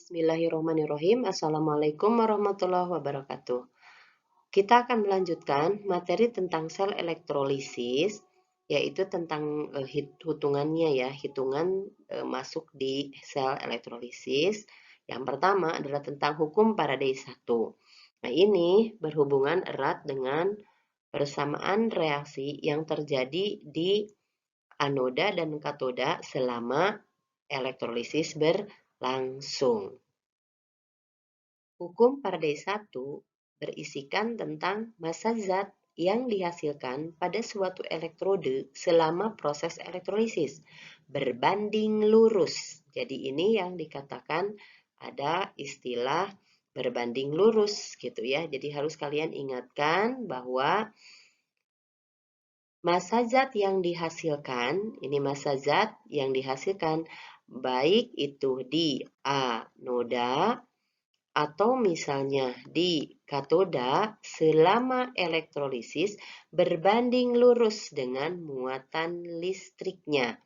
Bismillahirrahmanirrahim. Assalamualaikum warahmatullahi wabarakatuh. Kita akan melanjutkan materi tentang sel elektrolisis, yaitu tentang hitungannya ya, hitungan masuk di sel elektrolisis. Yang pertama adalah tentang hukum Faraday 1. Nah, ini berhubungan erat dengan persamaan reaksi yang terjadi di anoda dan katoda selama elektrolisis berlangsung. Hukum Faraday 1 berisikan tentang massa zat yang dihasilkan pada suatu elektrode selama proses elektrolisis berbanding lurus. Jadi ini yang dikatakan ada istilah berbanding lurus gitu ya. Jadi harus kalian ingatkan bahwa massa zat yang dihasilkan, ini massa zat yang dihasilkan baik itu di anoda atau misalnya di katoda selama elektrolisis berbanding lurus dengan muatan listriknya.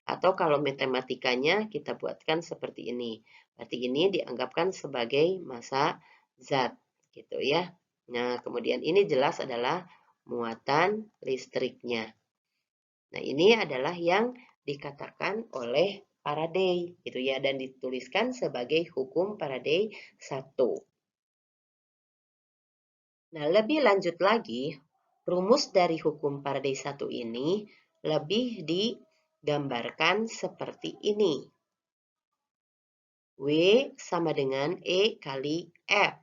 Atau kalau matematikanya kita buatkan seperti ini. Berarti ini dianggapkan sebagai massa zat gitu ya. Nah, kemudian ini jelas adalah muatan listriknya. Nah, ini adalah yang dikatakan oleh Faraday gitu ya, dan dituliskan sebagai hukum Faraday 1. Nah, lebih lanjut lagi, rumus dari hukum Faraday 1 ini lebih digambarkan seperti ini. W sama dengan E kali F.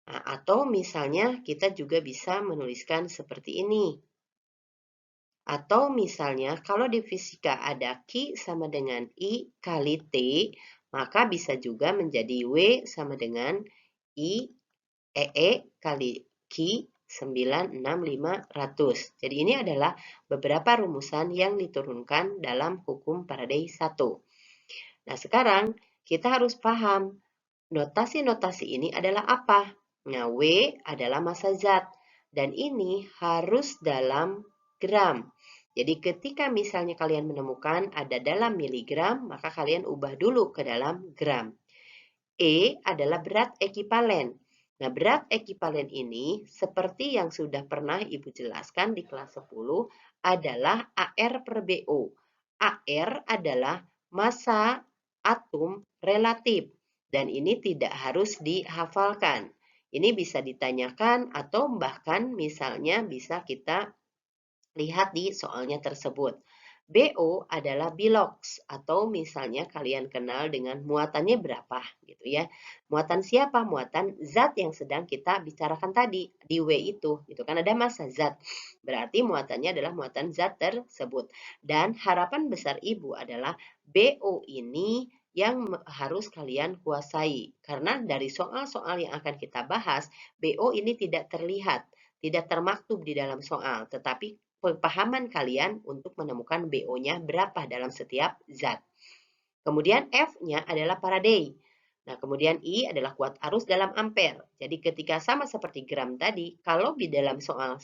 Nah, atau misalnya kita juga bisa menuliskan seperti ini. Atau misalnya kalau di fisika ada Q sama dengan I kali T, maka bisa juga menjadi W sama dengan I EE kali Q 96500. Jadi ini adalah beberapa rumusan yang diturunkan dalam hukum Faraday 1. Nah, sekarang kita harus paham notasi-notasi ini adalah apa. Nah, W adalah massa zat dan ini harus dalam gram. Jadi ketika misalnya kalian menemukan ada dalam miligram, maka kalian ubah dulu ke dalam gram. E adalah berat ekivalen. Nah, berat ekivalen ini seperti yang sudah pernah Ibu jelaskan di kelas 10 adalah AR per BO. AR adalah massa atom relatif dan ini tidak harus dihafalkan. Ini bisa ditanyakan atau bahkan misalnya bisa kita lihat di soalnya tersebut. BO adalah bilox atau misalnya kalian kenal dengan muatannya berapa gitu ya. Muatan siapa? Muatan zat yang sedang kita bicarakan tadi di W itu gitu kan, ada massa zat. Berarti muatannya adalah muatan zat tersebut. Dan harapan besar Ibu adalah BO ini yang harus kalian kuasai. Karena dari soal-soal yang akan kita bahas, BO ini tidak terlihat, tidak termaktub di dalam soal, tetapi pemahaman kalian untuk menemukan BO-nya berapa dalam setiap zat. Kemudian F-nya adalah Faraday. Nah, kemudian I adalah kuat arus dalam ampere. Jadi ketika sama seperti gram tadi, kalau di dalam soal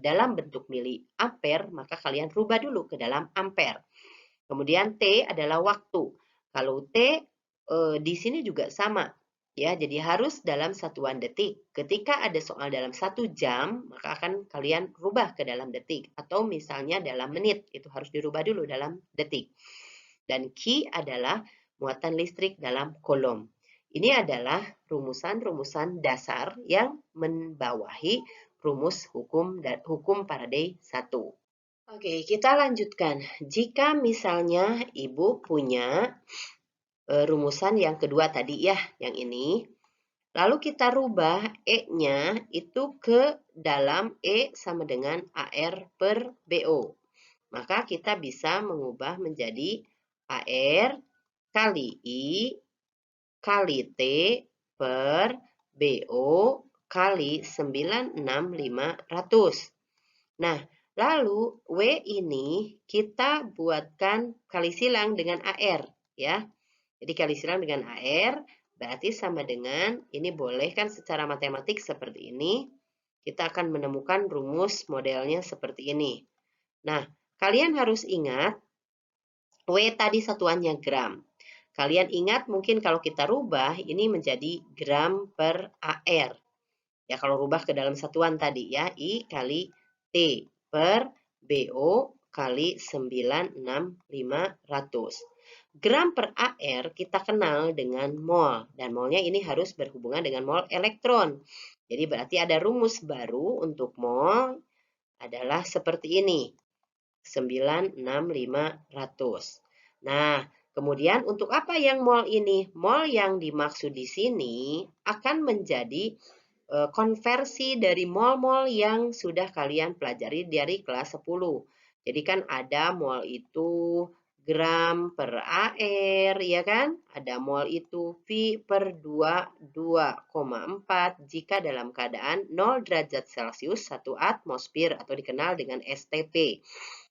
dalam bentuk miliampere, maka kalian rubah dulu ke dalam ampere. Kemudian T adalah waktu. Kalau T di sini juga sama. Ya, jadi harus dalam satuan detik. Ketika ada soal dalam 1 jam, maka akan kalian rubah ke dalam detik. Atau misalnya dalam menit, itu harus dirubah dulu dalam detik. Dan Q adalah muatan listrik dalam kolom. Ini adalah rumusan-rumusan dasar yang membawahi rumus hukum Faraday 1. Oke, kita lanjutkan. Jika misalnya Ibu punya rumusan yang kedua tadi ya, yang ini. Lalu kita rubah E-nya itu ke dalam E sama dengan AR per BO. Maka kita bisa mengubah menjadi AR kali I kali T per BO kali 96500. Nah, lalu W ini kita buatkan kali silang dengan AR ya. Jadi kali silang dengan AR berarti sama dengan, ini boleh kan secara matematik seperti ini, kita akan menemukan rumus modelnya seperti ini. Nah, kalian harus ingat, W tadi satuannya gram. Kalian ingat mungkin kalau kita rubah ini menjadi gram per AR. Ya, kalau rubah ke dalam satuan tadi ya, I kali T per BO kali 96500. Gram per AR kita kenal dengan mol, dan molnya ini harus berhubungan dengan mol elektron. Jadi berarti ada rumus baru untuk mol adalah seperti ini, 96500. Nah, kemudian untuk apa yang mol ini? Mol yang dimaksud di sini akan menjadi konversi dari mol-mol yang sudah kalian pelajari dari kelas 10. Jadi kan ada mol itu gram per AR, ya kan? Ada mol itu V per 22,4 jika dalam keadaan 0 derajat Celcius 1 atmosfer atau dikenal dengan STP.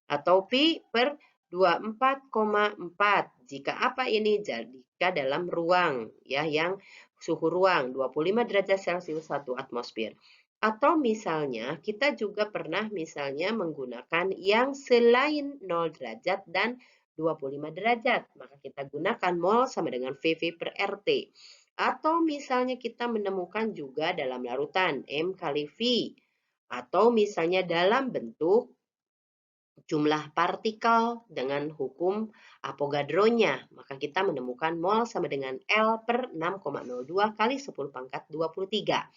Atau P per 24,4 jika apa ini? Jika dalam ruang ya yang suhu ruang 25 derajat Celcius 1 atmosfer. Atau misalnya kita juga pernah misalnya menggunakan yang selain 0 derajat dan 25 derajat. Maka kita gunakan mol sama dengan VV per RT. Atau misalnya kita menemukan juga dalam larutan M kali V. Atau misalnya dalam bentuk jumlah partikel dengan hukum Avogadro-nya, maka kita menemukan mol sama dengan L per 6,02 kali 10 pangkat 23.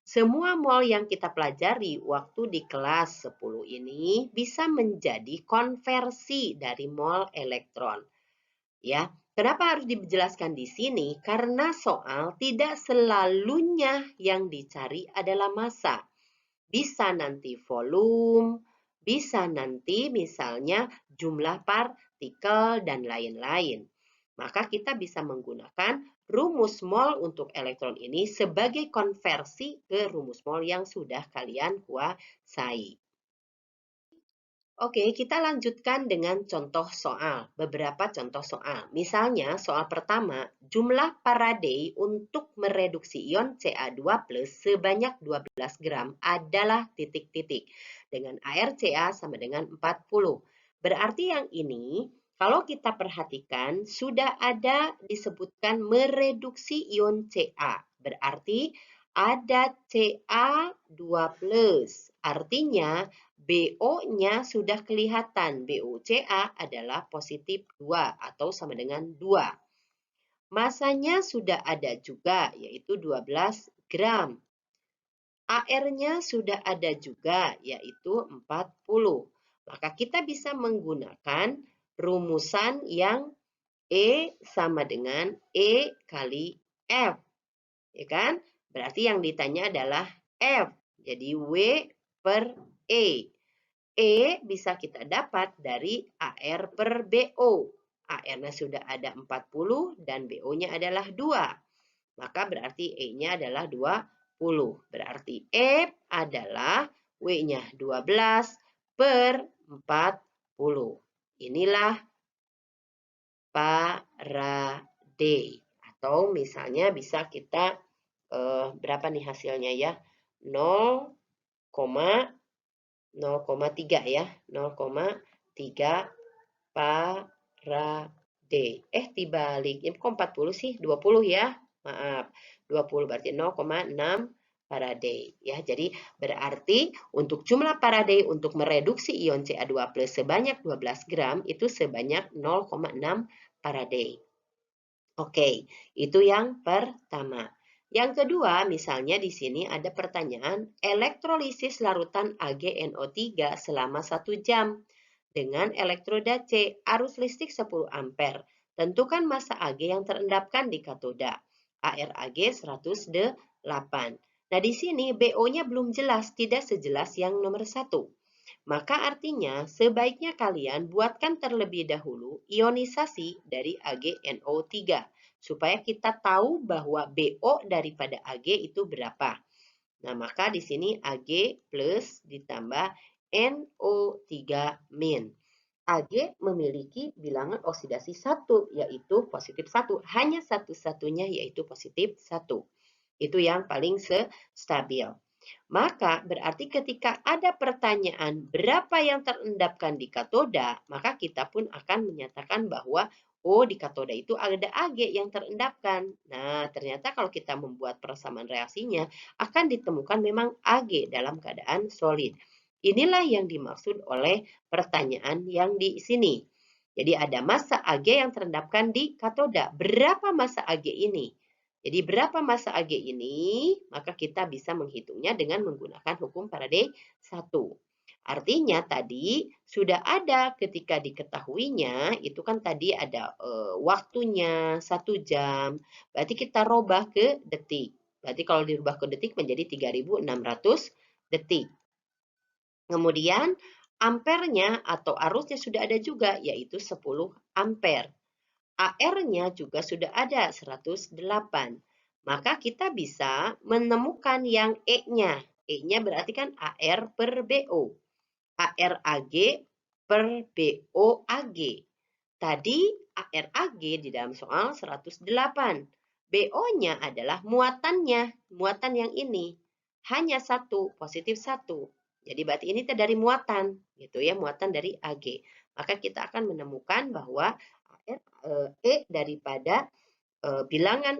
Semua mol yang kita pelajari waktu di kelas 10 ini bisa menjadi konversi dari mol elektron. Ya, kenapa harus dijelaskan di sini? Karena soal tidak selalunya yang dicari adalah massa. Bisa nanti volume, bisa nanti misalnya jumlah partikel dan lain-lain. Maka kita bisa menggunakan rumus mol untuk elektron ini sebagai konversi ke rumus mol yang sudah kalian kuasai. Oke, kita lanjutkan dengan contoh soal. Beberapa contoh soal. Misalnya, soal pertama, jumlah Faraday untuk mereduksi ion Ca2+ sebanyak 12 gram adalah titik-titik. Dengan air Ca sama dengan 40. Berarti yang ini, kalau kita perhatikan, sudah ada disebutkan mereduksi ion Ca. Berarti ada Ca2+. Artinya, BO-nya sudah kelihatan. BOCa adalah positif 2 atau sama dengan 2. Masanya sudah ada juga, yaitu 12 gram. AR-nya sudah ada juga, yaitu 40. Maka kita bisa menggunakan rumusan yang E sama dengan E kali F. Ya kan? Berarti yang ditanya adalah F. Jadi W per E. E bisa kita dapat dari AR per BO. AR-nya sudah ada 40 dan BO-nya adalah 2. Maka berarti E-nya adalah 20. Berarti E adalah W-nya 12 per 40. Inilah Faraday. Atau misalnya bisa kita berapa nih hasilnya ya? 0,3 ya, 0,3 Faraday. Dibalik, ini kok 40 sih? 20 ya, maaf. 20 berarti 0,6 Faraday. Ya, jadi berarti untuk jumlah Faraday untuk mereduksi ion Ca2+ sebanyak 12 gram itu sebanyak 0,6 Faraday. Oke, itu yang pertama. Yang kedua, misalnya di sini ada pertanyaan elektrolisis larutan AgNO3 selama 1 jam dengan elektroda C, arus listrik 10 ampere. Tentukan massa Ag yang terendapkan di katoda. ArAg 108. Nah, di sini BO-nya belum jelas, tidak sejelas yang nomor 1. Maka artinya sebaiknya kalian buatkan terlebih dahulu ionisasi dari AgNO3 supaya kita tahu bahwa BO daripada Ag itu berapa. Nah, maka di sini Ag plus ditambah NO3-. Ag memiliki bilangan oksidasi 1, yaitu positif 1. Hanya satu-satunya yaitu positif 1. Itu yang paling stabil. Maka berarti ketika ada pertanyaan berapa yang terendapkan di katoda, maka kita pun akan menyatakan bahwa oh di katoda itu ada Ag yang terendapkan. Nah, ternyata kalau kita membuat persamaan reaksinya, akan ditemukan memang Ag dalam keadaan solid. Inilah yang dimaksud oleh pertanyaan yang di sini. Jadi ada massa Ag yang terendapkan di katoda. Berapa massa Ag ini? Jadi berapa massa Ag ini? Maka kita bisa menghitungnya dengan menggunakan hukum Faraday 1. Artinya tadi sudah ada ketika diketahuinya, itu kan tadi ada waktunya 1 jam, berarti kita robah ke detik. Berarti kalau dirubah ke detik menjadi 3.600 detik. Kemudian ampernya atau arusnya sudah ada juga, yaitu 10 ampere. AR-nya juga sudah ada 108. Maka kita bisa menemukan yang E-nya. E-nya berarti kan AR per BO. ARAG per BOAG. Tadi ARAG di dalam soal 108. BO-nya adalah muatannya, muatan yang ini. Hanya 1, positif 1. Jadi berarti ini dari muatan, gitu ya, muatan dari AG. Maka kita akan menemukan bahwa E daripada bilangan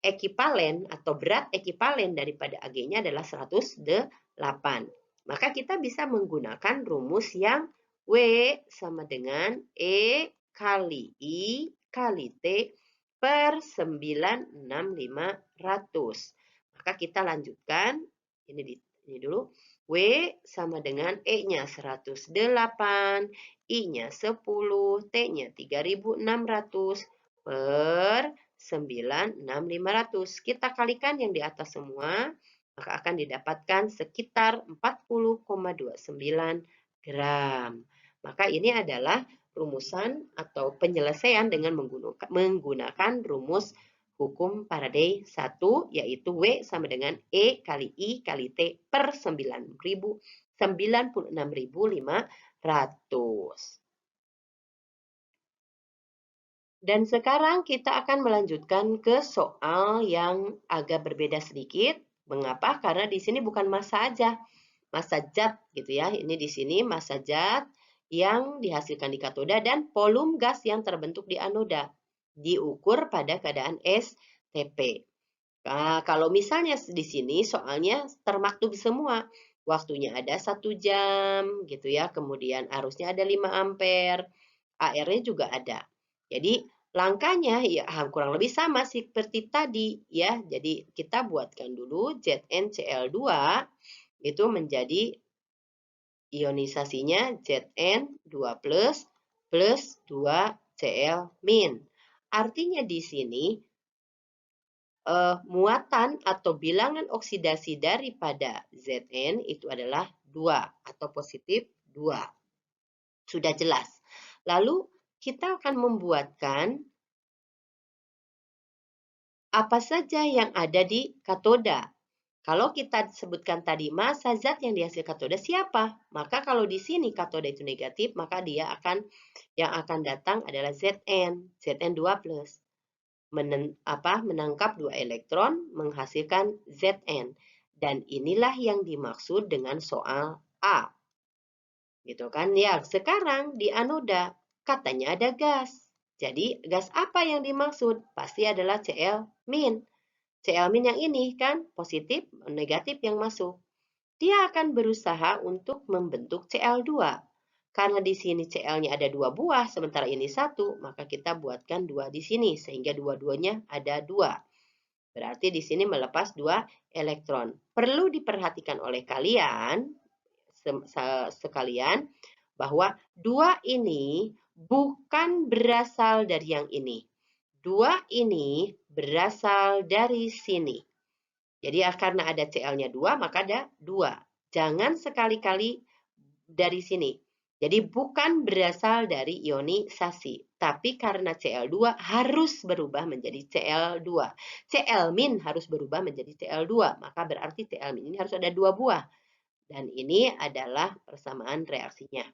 ekivalen atau berat ekivalen daripada AG-nya adalah 108. Maka kita bisa menggunakan rumus yang W sama dengan E kali I kali T per 96500. Maka kita lanjutkan, ini dulu, W sama dengan E-nya 108, I-nya 10, T-nya 3600 per 96500. Kita kalikan yang di atas semua, maka akan didapatkan sekitar 40,29 gram. Maka ini adalah rumusan atau penyelesaian dengan menggunakan rumus hukum Faraday 1, yaitu W sama dengan E kali I kali T per 96.500. Dan sekarang kita akan melanjutkan ke soal yang agak berbeda sedikit. Mengapa? Karena di sini bukan massa aja, massa zat gitu ya. Ini di sini massa zat yang dihasilkan di katoda dan volume gas yang terbentuk di anoda diukur pada keadaan STP. Nah, kalau misalnya di sini soalnya termaktub semua. Waktunya ada 1 jam gitu ya. Kemudian arusnya ada 5 ampere. AR-nya juga ada. Jadi langkahnya ya kurang lebih sama seperti tadi ya. Jadi kita buatkan dulu ZnCl2 itu menjadi ionisasinya Zn2+ plus 2Cl-. Artinya di sini muatan atau bilangan oksidasi daripada Zn itu adalah 2 atau positif 2. Sudah jelas. Lalu kita akan membuatkan apa saja yang ada di katoda. Kalau kita sebutkan tadi massa zat yang dihasilkan katoda siapa? Maka kalau di sini katoda itu negatif, maka dia yang akan datang adalah Zn, Zn2+. Menangkap 2 elektron menghasilkan Zn. Dan inilah yang dimaksud dengan soal A. Gitu kan? Ya, sekarang di anoda katanya ada gas. Jadi gas apa yang dimaksud? Pasti adalah Cl-. Cl- yang ini kan positif, negatif yang masuk. Dia akan berusaha untuk membentuk Cl2. Karena di sini Cl-nya ada 2 buah, sementara ini 1, maka kita buatkan 2 di sini, sehingga dua-duanya ada 2. Berarti di sini melepas 2 elektron. Perlu diperhatikan oleh kalian, sekalian, bahwa 2 ini bukan berasal dari yang ini. 2 ini berasal dari sini. Jadi karena ada Cl-nya 2, maka ada 2. Jangan sekali-kali dari sini. Jadi bukan berasal dari ionisasi, tapi karena Cl2 harus berubah menjadi Cl2. Cl- harus berubah menjadi Cl2, maka berarti Cl- ini harus ada 2 buah. Dan ini adalah persamaan reaksinya.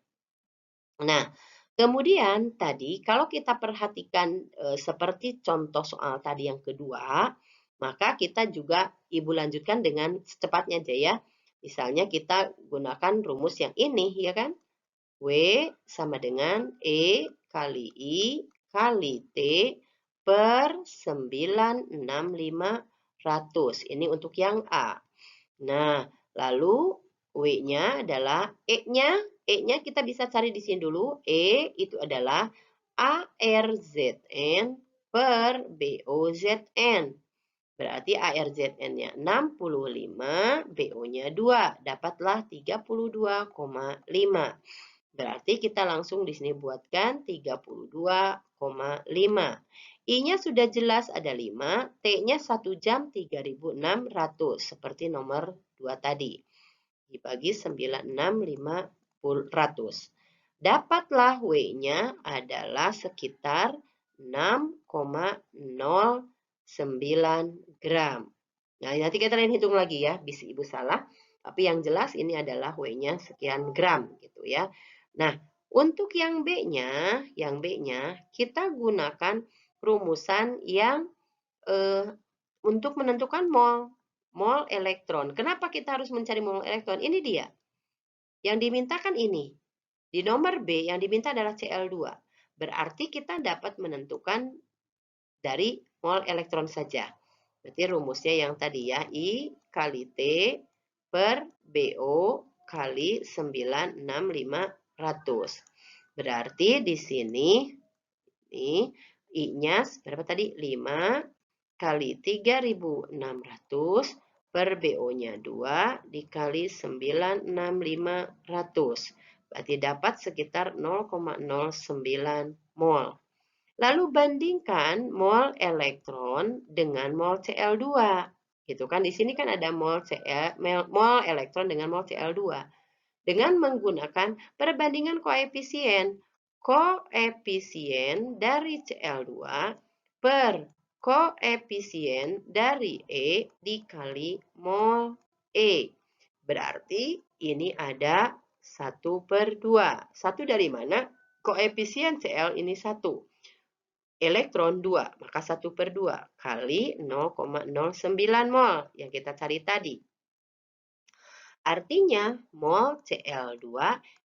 Nah, kemudian tadi kalau kita perhatikan seperti contoh soal tadi yang kedua, maka kita juga Ibu lanjutkan dengan secepatnya aja ya. Misalnya kita gunakan rumus yang ini ya kan. W sama dengan E kali I kali T per 96500. Ini untuk yang A. Nah, lalu W-nya adalah E-nya. E-nya kita bisa cari di sini dulu. E itu adalah ARZN per BOZN. Berarti ARZN-nya 65, BO-nya 2. Dapatlah 32,5. Berarti kita langsung di sini buatkan 32,5. I-nya sudah jelas ada 5, T-nya 1 jam 3.600 seperti nomor 2 tadi. Dibagi 96.500. Dapatlah W-nya adalah sekitar 6,09 gram. Nah, nanti kita hitung lagi ya, bisa Ibu salah. Tapi yang jelas ini adalah W-nya sekian gram gitu ya. Nah, untuk yang B-nya kita gunakan rumusan yang untuk menentukan mol elektron. Kenapa kita harus mencari mol elektron? Ini dia. Yang dimintakan ini. Di nomor B yang diminta adalah Cl2. Berarti kita dapat menentukan dari mol elektron saja. Berarti rumusnya yang tadi ya, I kali T per BO kali 96500. Berarti di sini ini I-nya berapa tadi? 5 kali 3600 per BO-nya 2 dikali 96500. Berarti dapat sekitar 0,09 mol. Lalu bandingkan mol elektron dengan mol Cl2. Gitu kan, di sini kan ada mol elektron dengan mol Cl2. Dengan menggunakan perbandingan koefisien. Koefisien dari Cl2 per koefisien dari E dikali mol E. Berarti ini ada 1/2. 1 dari mana? Koefisien Cl ini 1. Elektron 2, maka 1/2 kali 0,09 mol yang kita cari tadi. Artinya mol Cl2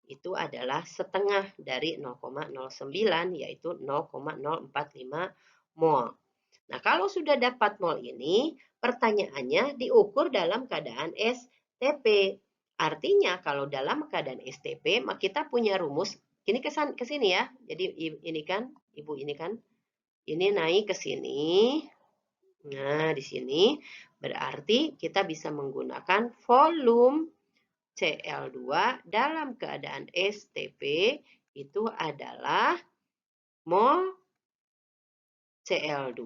itu adalah setengah dari 0,09 yaitu 0,045 mol. Nah, kalau sudah dapat mol ini, pertanyaannya diukur dalam keadaan STP. Artinya kalau dalam keadaan STP, maka kita punya rumus. Ini ke sini ya. Jadi ini kan, Ibu ini kan. Ini naik ke sini. Nah, di sini berarti kita bisa menggunakan volume Cl2 dalam keadaan STP itu adalah mol Cl2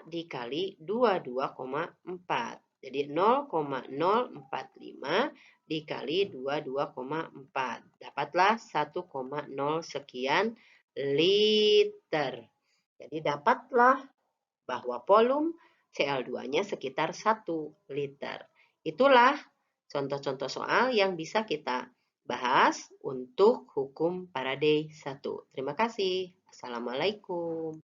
dikali 22,4. Jadi 0,045 dikali 22,4. Dapatlah 1,0 sekian liter. Jadi dapatlah bahwa volume Cl2-nya sekitar 1 liter. Itulah contoh-contoh soal yang bisa kita bahas untuk hukum Faraday 1. Terima kasih. Assalamualaikum.